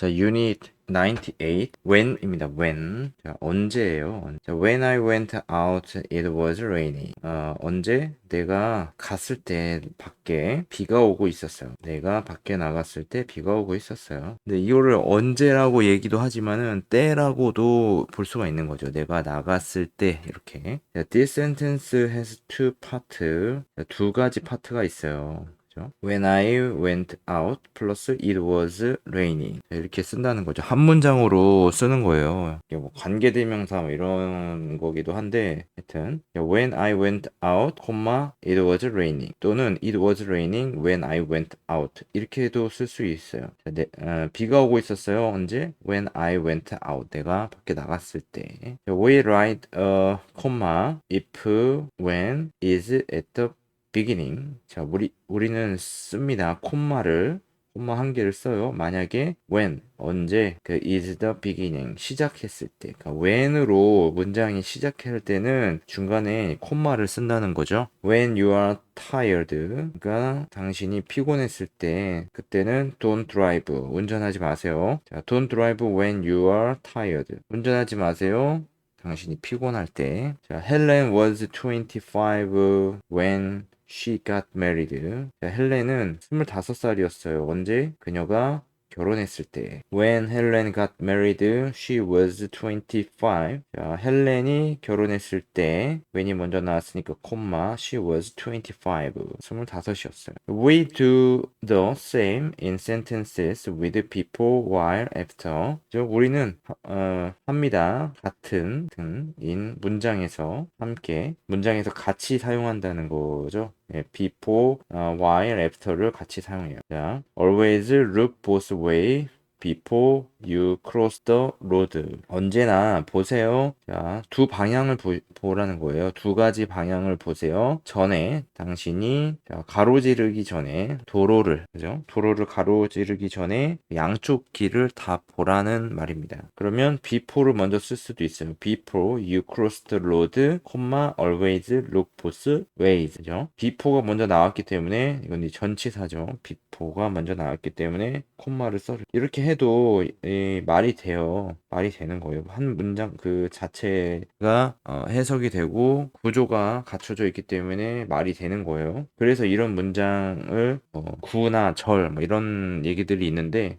자, Unit 98 when입니다. when. 자, 언제예요? 자, when I went out it was raining. 언제? 내가 갔을 때 밖에 비가 오고 있었어요. 내가 밖에 나갔을 때 비가 오고 있었어요. 근데 이거를 언제라고 얘기도 하지만은 때라고도 볼 수가 있는 거죠. 내가 나갔을 때 이렇게. 자, this sentence has two parts. 자, 두 가지 파트가 있어요. When I went out 플러스 it was raining 이렇게 쓴다는 거죠. 한 문장으로 쓰는 거예요. 이게 뭐 관계대명사 뭐 이런 거기도 한데 하여튼 when I went out, it was raining 또는 it was raining when I went out 이렇게도 쓸 수 있어요. 비가 오고 있었어요. 언제? When I went out 내가 밖에 나갔을 때. We write a comma if when is at the beginning. 자, 우리는 씁니다. 콤마 한 개를 써요. 만약에 when 언제 그 is the beginning 시작했을 때, 그러니까 when으로 문장이 시작할 때는 중간에 콤마를 쓴다는 거죠. When you are tired, 그러니까 당신이 피곤했을 때, 그때는 don't drive 운전하지 마세요. 자, don't drive when you are tired 운전하지 마세요. 당신이 피곤할 때. 자, Helen was 25 when she got married. 자, 헬렌은 25살이었어요. 언제? 그녀가 결혼했을 때. When Helen got married, she was 25. 자, 헬렌이 결혼했을 때, when이 먼저 나왔으니까 콤마, she was 25. 25이었어요. We do the same in sentences with people while after. 우리는 합니다. 같은 in 문장에서 함께 문장에서 같이 사용한다는 거죠. 예, before, while, after를 같이 사용해요. 자, always look both way before you cross the road. 언제나 보세요. 자, 두 방향을 보라는 거예요. 두 가지 방향을 보세요. 전에 당신이 가로지르기 전에 도로를, 그죠? 도로를 가로지르기 전에 양쪽 길을 다 보라는 말입니다. 그러면 before를 먼저 쓸 수도 있어요. before you cross the road, always look both ways. 그죠? before가 먼저 나왔기 때문에 이건 전치사죠. before가 먼저 나왔기 때문에 콤마를 써. 이렇게 해도 말이 돼요. 말이 되는 거예요. 한 문장 그 자체가 해석이 되고 구조가 갖춰져 있기 때문에 말이 되는 거예요. 그래서 이런 문장을 구나 절 뭐 이런 얘기들이 있는데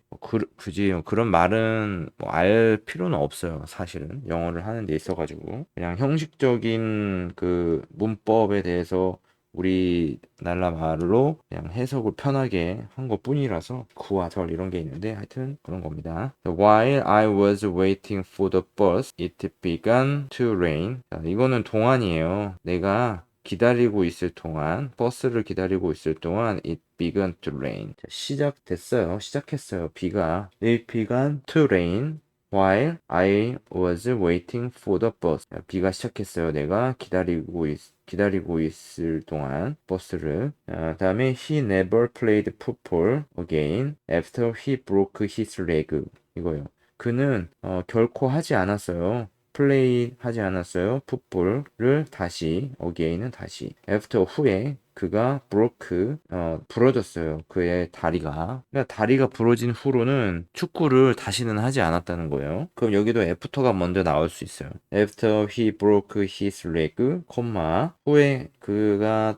굳이 그런 말은 알 필요는 없어요. 사실은 영어를 하는 데 있어가지고 그냥 형식적인 그 문법에 대해서 우리나라 말로 그냥 해석을 편하게 한 것뿐이라서 구와 절 이런 게 있는데 하여튼 그런 겁니다. While I was waiting for the bus, it began to rain. 자, 이거는 동안이에요. 내가 기다리고 있을 동안, 버스를 기다리고 있을 동안 it began to rain. 자, 시작했어요. 비가. It began to rain. While I was waiting for the bus. 자, 비가 시작했어요. 내가 기다리고 있을 동안 버스를. 다음에 he never played football again after he broke his leg. 이거요. 그는 결코 하지 않았어요. 플레이 하지 않았어요. 풋볼을 다시 again은 다시 after 후에 그가 broke 부러졌어요. 그의 다리가. 그러니까 다리가 부러진 후로는 축구를 다시는 하지 않았다는 거예요. 그럼 여기도 after가 먼저 나올 수 있어요. After he broke his leg, 후에 그가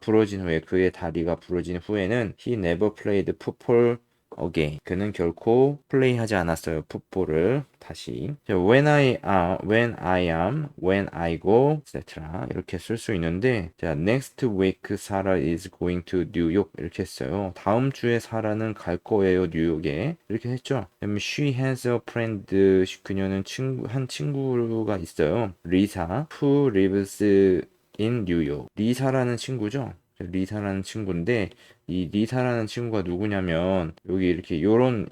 부러진 후에 그의 다리가 부러진 후에는 he never played football again. 그는 결코 플레이하지 않았어요. 풋볼을 다시. When I am, when I go, etc. 이렇게 쓸 수 있는데, 자, next week Sarah is going to New York 이렇게 했어요. 다음 주에 사라는 갈 거예요, 뉴욕에. 이렇게 했죠. She has a friend. 그녀는 한 친구가 있어요. 리사, who lives in New York. 리사라는 친구죠. 리사라는 친구인데 이 리사라는 친구가 누구냐면 여기 이렇게 요거를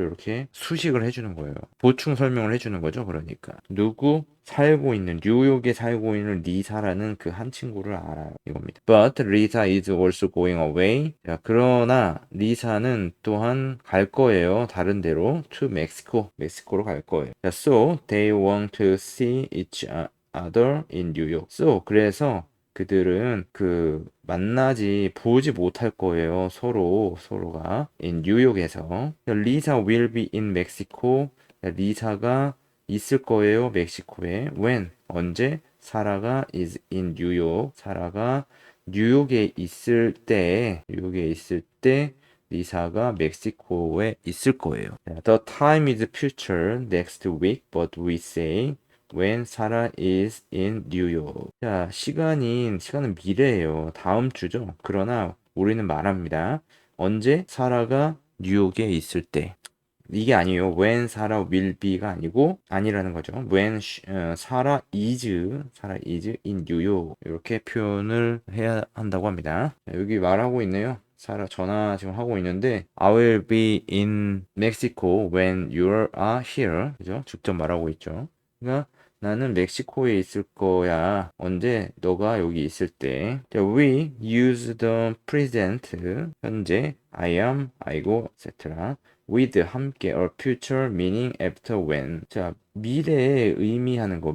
이렇게 수식을 해주는 거예요. 보충 설명을 해주는 거죠. 그러니까 뉴욕에 살고 있는 리사라는 그 한 친구를 알아요. 이겁니다. But Lisa is also going away. 자, 그러나 리사는 또한 갈 거예요. 다른 데로 to 멕시코로 갈 거예요. 자, so they want to see each other in New York. So 그래서 그들은 그 만나지 보지 못할 거예요. 서로가 뉴욕에서. 리사 will be in Mexico. 리사가 있을 거예요. 멕시코에. when 언제? 사라가 is in 뉴욕. 사라가 뉴욕에 있을 때 리사가 멕시코에 있을 거예요. The time is future next week, but we say when Sarah is in New York. 자, 시간은 미래예요. 다음 주죠. 그러나 우리는 말합니다. 언제? 사라가 뉴욕에 있을 때. 이게 아니에요. when Sarah will be가 아니라는 거죠. when Sarah is in New York. 이렇게 표현을 해야 한다고 합니다. 자, 여기 말하고 있네요. 사라 전화 지금 하고 있는데 I will be in Mexico when you are here. 그죠? 직접 말하고 있죠. 그러니까 나는 멕시코에 있을 거야. 언제? 너가 여기 있을 때. 자, we use the present 현재 I am, I고, etc. with 함께 or future meaning after when. 자, 미래를 의미하는 것.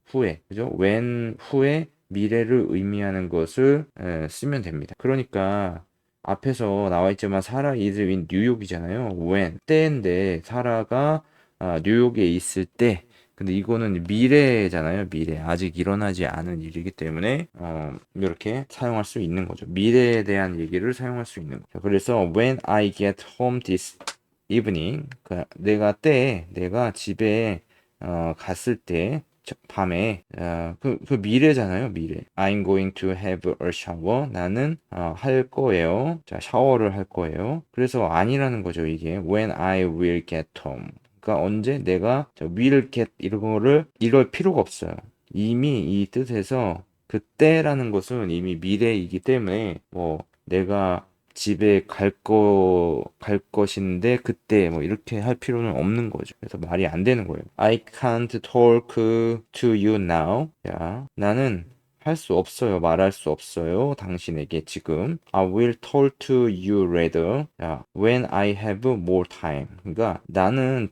후에. 그죠? when 후에 미래를 의미하는 것을 쓰면 됩니다. 그러니까 앞에서 나와 있지만 사라 is in 뉴욕이잖아요. when 때인데 사라가 뉴욕에 있을 때 근데 이거는 미래잖아요. 미래. 아직 일어나지 않은 일이기 때문에 이렇게 사용할 수 있는 거죠. 미래에 대한 얘기를 사용할 수 있는 거죠. 그래서 when I get home this evening 내가 집에 갔을 때 밤에 그 미래잖아요. 미래. I'm going to have a shower. 나는 할 거예요. 자, 샤워를 할 거예요. 그래서 아니라는 거죠. 이게 when I will get home. 그러니까 언제 내가 will get 이럴 필요가 없어요. 이미 이 뜻에서 그때라는 것은 이미 미래이기 때문에 뭐 내가 집에 갈 것인데 그때 뭐 이렇게 할 필요는 없는 거죠. 그래서 말이 안 되는 거예요. I can't talk to you now. 야, 나는 할 수 없어요. 말할 수 없어요. 당신에게 지금. I will talk to you later. 야, when I have more time. 그러니까 나는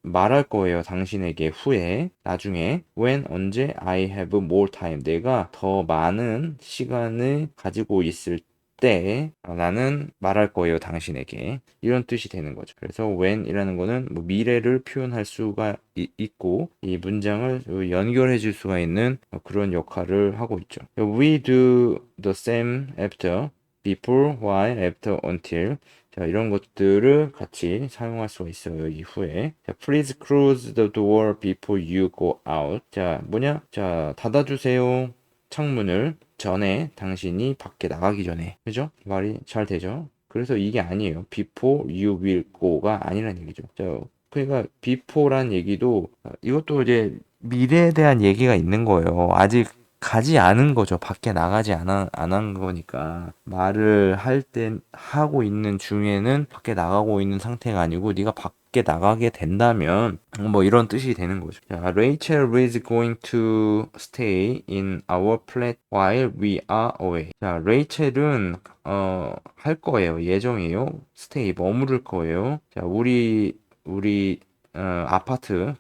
말할 거예요. 당신에게 후에, 나중에. when 언제 I have more time. 내가 더 많은 시간을 가지고 있을 때 나는 말할 거예요. 당신에게. 이런 뜻이 되는 거죠. 그래서 when이라는 거는 뭐 미래를 표현할 수가 있고 이 문장을 연결해 줄 수가 있는 그런 역할을 하고 있죠. We do the same after, before, while, after, until. 자, 이런 것들을 같이 사용할 수가 있어요. 이후에. 자, please close the door before you go out. 자, 자, 닫아주세요. 창문을 전에 당신이 밖에 나가기 전에. 그죠? 말이 잘 되죠? 그래서 이게 아니에요. before you will go가 아니란 얘기죠. 자, 그러니까 before란 얘기도 이것도 이제 미래에 대한 얘기가 있는 거예요. 아직 가지 않은 거죠. 밖에 나가지 안 한 거니까. 말을 할 땐 하고 있는 중에는 밖에 나가고 있는 상태가 아니고 네가 밖에 나가게 된다면 뭐 이런 뜻이 되는 거죠. 자, Rachel is going to stay in our flat while we are away. 자, 레이첼은 할 거예요. 예정이에요. stay 머무를 거예요. 자, 우리 아파트,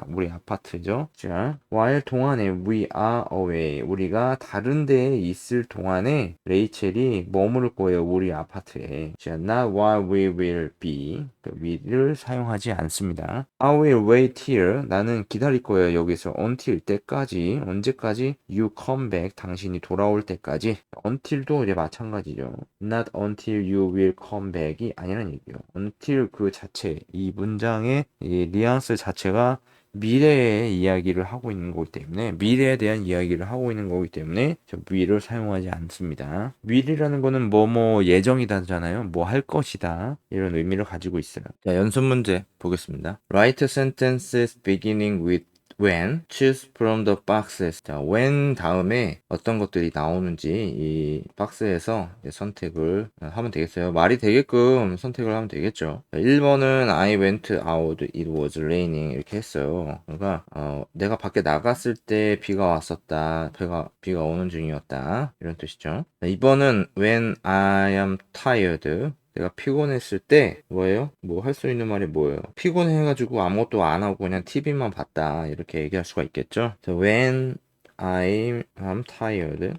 우리 아파트죠. 자, while 동안에 we are away. 우리가 다른 데에 있을 동안에 레이첼이 머무를 거예요. 우리 아파트에. 자, not while we will be. 그 will을 사용하지 않습니다. I will wait here. 나는 기다릴 거예요. 여기서 until 때까지. 언제까지? You come back. 당신이 돌아올 때까지. until도 이제 마찬가지죠. Not until you will come back이 아니라는 얘기예요. until 그 자체, 이 문장의 이 뉘앙스 자체가 미래의 이야기를 하고 있는 거기 때문에 미래에 대한 이야기를 하고 있는 거기 때문에 저 will을 사용하지 않습니다. will이라는 거는 뭐뭐 예정이다잖아요. 뭐 할 것이다 이런 의미를 가지고 있어요. 자, 연습 문제 보겠습니다. Write sentences beginning with when, choose from the boxes. 자, when 다음에 어떤 것들이 나오는지 이 박스에서 선택을 하면 되겠어요. 말이 되게끔 선택을 하면 되겠죠. 자, 1번은 I went out, it was raining 이렇게 했어요. 그러니까 내가 밖에 나갔을 때 비가 왔었다. 비가 오는 중이었다. 이런 뜻이죠. 자, 2번은 when I am tired. 내가 피곤했을 때 뭐예요? 뭐 할 수 있는 말이 뭐예요? 피곤해가지고 아무것도 안 하고 그냥 TV만 봤다 이렇게 얘기할 수가 있겠죠. when I'm tired,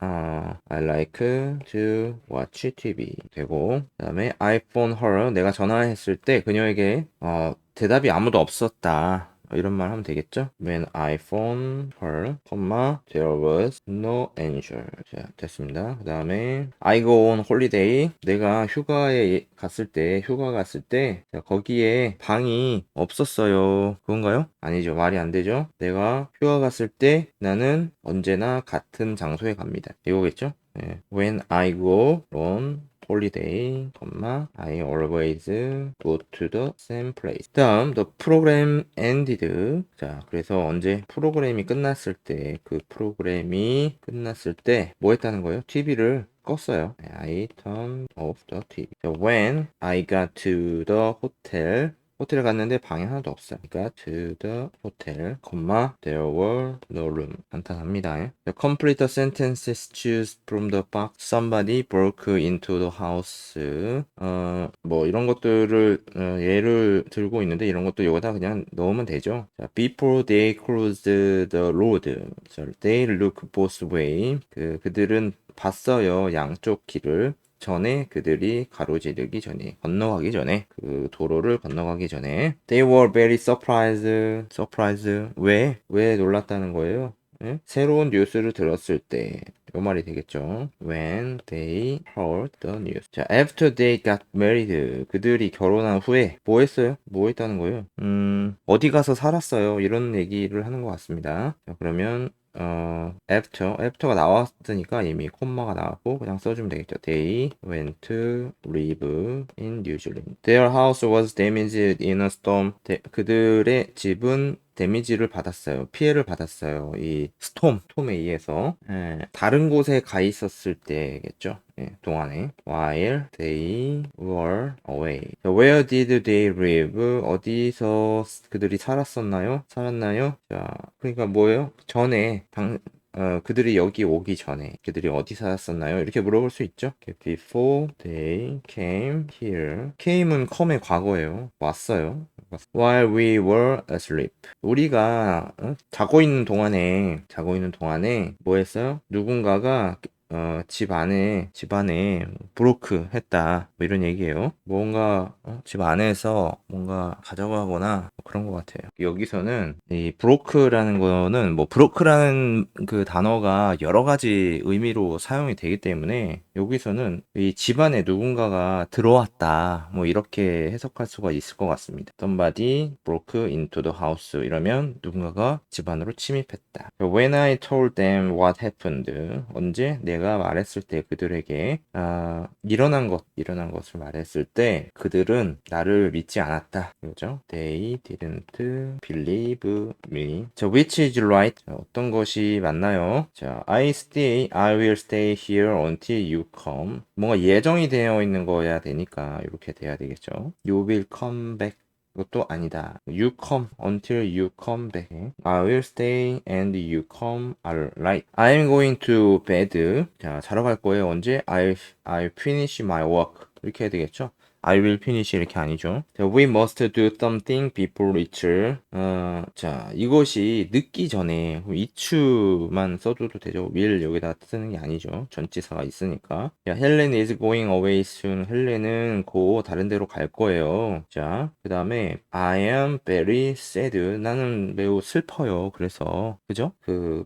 I like to watch TV 되고 그다음에 I phone her 내가 전화했을 때 그녀에게 대답이 아무도 없었다. 이런 말 하면 되겠죠? When I phone her, there was no answer. 자, 됐습니다. 그 다음에 I go on holiday. 내가 휴가 갔을 때, 자, 거기에 방이 없었어요. 그건가요? 아니죠. 말이 안 되죠. 내가 휴가 갔을 때 나는 언제나 같은 장소에 갑니다. 이거겠죠? 네. When I go on holiday, I always go to the same place. 다음, the program ended. 자, 그래서 언제 프로그램이 끝났을 때, 뭐 했다는 거예요? TV를 껐어요. I turned off the TV. So when I got to the 호텔에 갔는데 방이 하나도 없어요. got to the hotel, there were no room. 간단합니다. The complete the sentences choose from the box. Somebody broke into the house. 뭐 이런 것들을 예를 들고 있는데 이런 것도 여기다 그냥 넣으면 되죠. 자, before they closed the road, so they look both way. 그들은 봤어요. 양쪽 길을. 전에 그들이 건너가기 전에 그 도로를 건너가기 전에 they were very surprised. 왜 놀랐다는 거예요? 예? 새로운 뉴스를 들었을 때 요 말이 되겠죠. When they heard the news. 자, after they got married. 그들이 결혼한 후에 뭐 했어요? 뭐 했다는 거예요? 어디 가서 살았어요. 이런 얘기를 하는 것 같습니다. 자, 그러면 after가 나왔으니까 이미 콤마가 나왔고 그냥 써주면 되겠죠. They went to live in New Zealand. Their house was damaged in a storm. 그들의 집은 데미지를 받았어요. 피해를 받았어요. 이 스톰에 의해서. 다른 곳에 가 있었을 때겠죠. 동안에. While they were away. Where did they live? 어디서 그들이 살았나요? 자, 그러니까 뭐예요? 전에, 그들이 여기 오기 전에 그들이 어디 살았었나요? 이렇게 물어볼 수 있죠. Before they came here. came은 come의 과거예요. 왔어요. While we were asleep. 우리가 자고 있는 동안에 뭐 했어요? 누군가가 집 안에 브로크 했다. 뭐 이런 얘기예요. 뭔가 집 안에서 뭔가 가져가거나 뭐 그런 것 같아요. 여기서는 이 브로크라는 거는 뭐 브로크라는 그 단어가 여러 가지 의미로 사용이 되기 때문에 여기서는 이 집 안에 누군가가 들어왔다. 뭐 이렇게 해석할 수가 있을 것 같습니다. Somebody broke into the house. 이러면 누군가가 집 안으로 침입했다. When I told them what happened. 언제 내가 말했을 때 그들에게 일어난 것을 말했을 때 그들은 나를 믿지 않았다. 그죠? They didn't believe me. 자, which is right? 자, 어떤 것이 맞나요? 자, I will stay here until you come. 뭔가 예정이 되어 있는 거야 되니까 이렇게 돼야 되겠죠. You will come back. 이것도 아니다. You come until you come back. I will stay and you come. Alright. I'm going to bed. 자, 자러 갈 거예요. 언제? I'll finish my work. 이렇게 해야 되겠죠? I will finish 이렇게 아니죠. 자, we must do something before it's. 자, 이것이 늦기 전에 it만 써줘도 되죠. will 여기다 쓰는 게 아니죠. 전치사가 있으니까. 야, Helen is going away soon. 헬렌은 곧 다른 데로 갈 거예요. 자, 그 다음에 I am very sad. 나는 매우 슬퍼요. 그래서 그죠?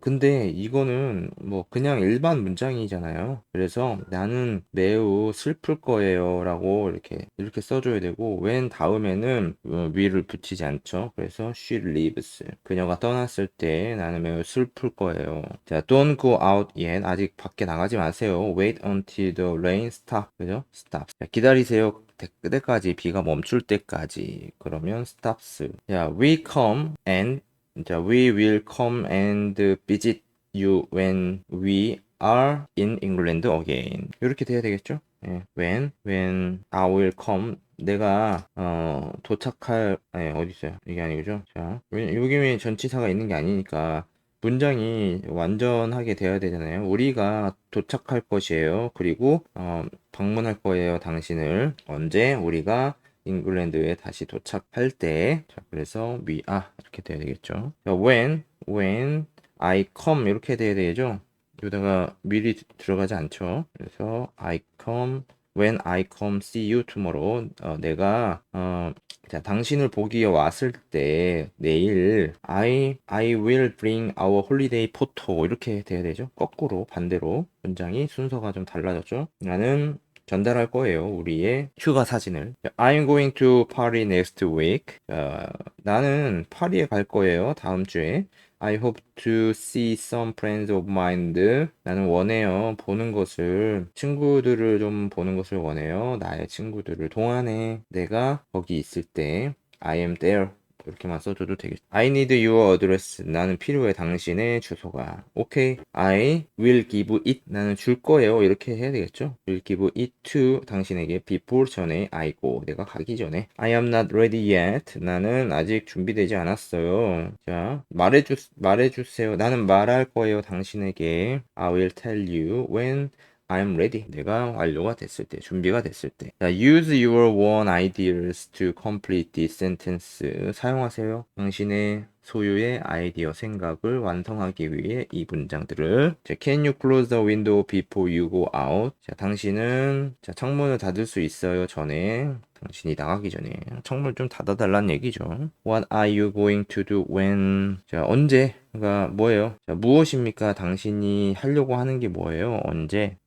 근데 이거는 뭐 그냥 일반 문장이잖아요. 그래서 나는 매우 슬플 거예요. 라고 이렇게 써줘야 되고 when 다음에는 will을 붙이지 않죠. 그래서 she leaves. 그녀가 떠났을 때 나는 매우 슬플 거예요. 자, don't go out yet. 아직 밖에 나가지 마세요. Wait until the rain stop. 그죠? stop. 자, 기다리세요. 그때까지 비가 멈출 때까지. 그러면 stops. 자, we will come and visit you when we are in England again. 이렇게 돼야 되겠죠? when I will come 내가 도착할 어디 있어요? 이게 아니죠? 자, 여기 전치사가 있는 게 아니니까 문장이 완전하게 되어야 되잖아요. 우리가 도착할 것이에요. 그리고 방문할 거예요. 당신을 언제 우리가 잉글랜드에 다시 도착할 때. 자, 그래서 이렇게 돼야 되겠죠. 자, when I come 이렇게 돼야 되죠. 여기다가 미리 들어가지 않죠. 그래서 I come when I come see you tomorrow. 내가 자, 당신을 보기 위해 왔을 때 내일 I will bring our holiday photo 이렇게 돼야 되죠. 거꾸로 반대로 문장이 순서가 좀 달라졌죠. 나는 전달할 거예요. 우리의 휴가 사진을. I'm going to Paris next week. 나는 파리에 갈 거예요. 다음 주에. I hope to see some friends of mine. 나는 원해요. 보는 것을, 친구들을 좀 보는 것을 원해요. 나의 친구들을. 동안에 내가 거기 있을 때, I am there. 이렇게만 써줘도 되겠죠. I need your address. 나는 필요해. 당신의 주소가. 오케이. I will give it. 나는 줄 거예요. 이렇게 해야 되겠죠. will give it to 당신에게 before 전에 I go. 내가 가기 전에. I am not ready yet. 나는 아직 준비되지 않았어요. 자, 말해주세요. 나는 말할 거예요. 당신에게. I will tell you when I'm ready. 내가 완료가 됐을 때, 준비가 됐을 때. 자, use your own ideas to complete this sentence. 사용하세요. 당신의 소유의 아이디어 생각을 완성하기 위해 이 문장들을. 자, can you close the window before you go out? 자, 당신은 자, 창문을 닫을 수 있어요. 전에. 당신이 나가기 전에 창문을 좀 닫아달라는 얘기죠. What are you going to do when? 자, 언제? 그러니까 뭐예요? 자, 무엇입니까? 당신이 하려고 하는 게 뭐예요? 언제?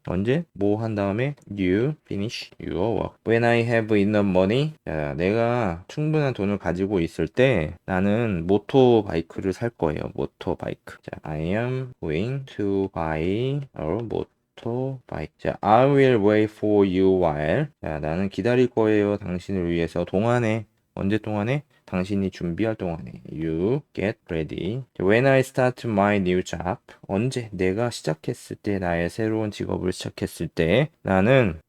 언제? 뭐 한 다음에 you finish your work. When I have enough money. 자, 내가 충분한 돈을 가지고 있을 때 나는 모토바이크를 살 거예요. 모토바이크. 자, I am going to buy a 모토바이크. 자, I will wait for you while. 자, 나는 기다릴 거예요. 당신을 위해서. 동안에. 언제 동안에? 당신이 준비할 동안에. You get ready. When I start my new job. 언제? 내가 시작했을 때, 나의 새로운 직업을 시작했을 때, 나는,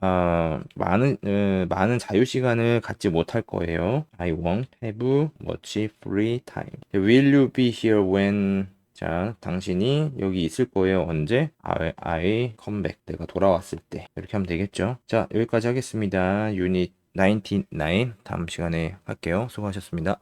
많은 자유 시간을 갖지 못할 거예요. I won't have much free time. Will you be here when 자, 당신이 여기 있을 거예요. 언제? I come back. 내가 돌아왔을 때. 이렇게 하면 되겠죠. 자, 여기까지 하겠습니다. 유닛 99 다음 시간에 할게요. 수고하셨습니다.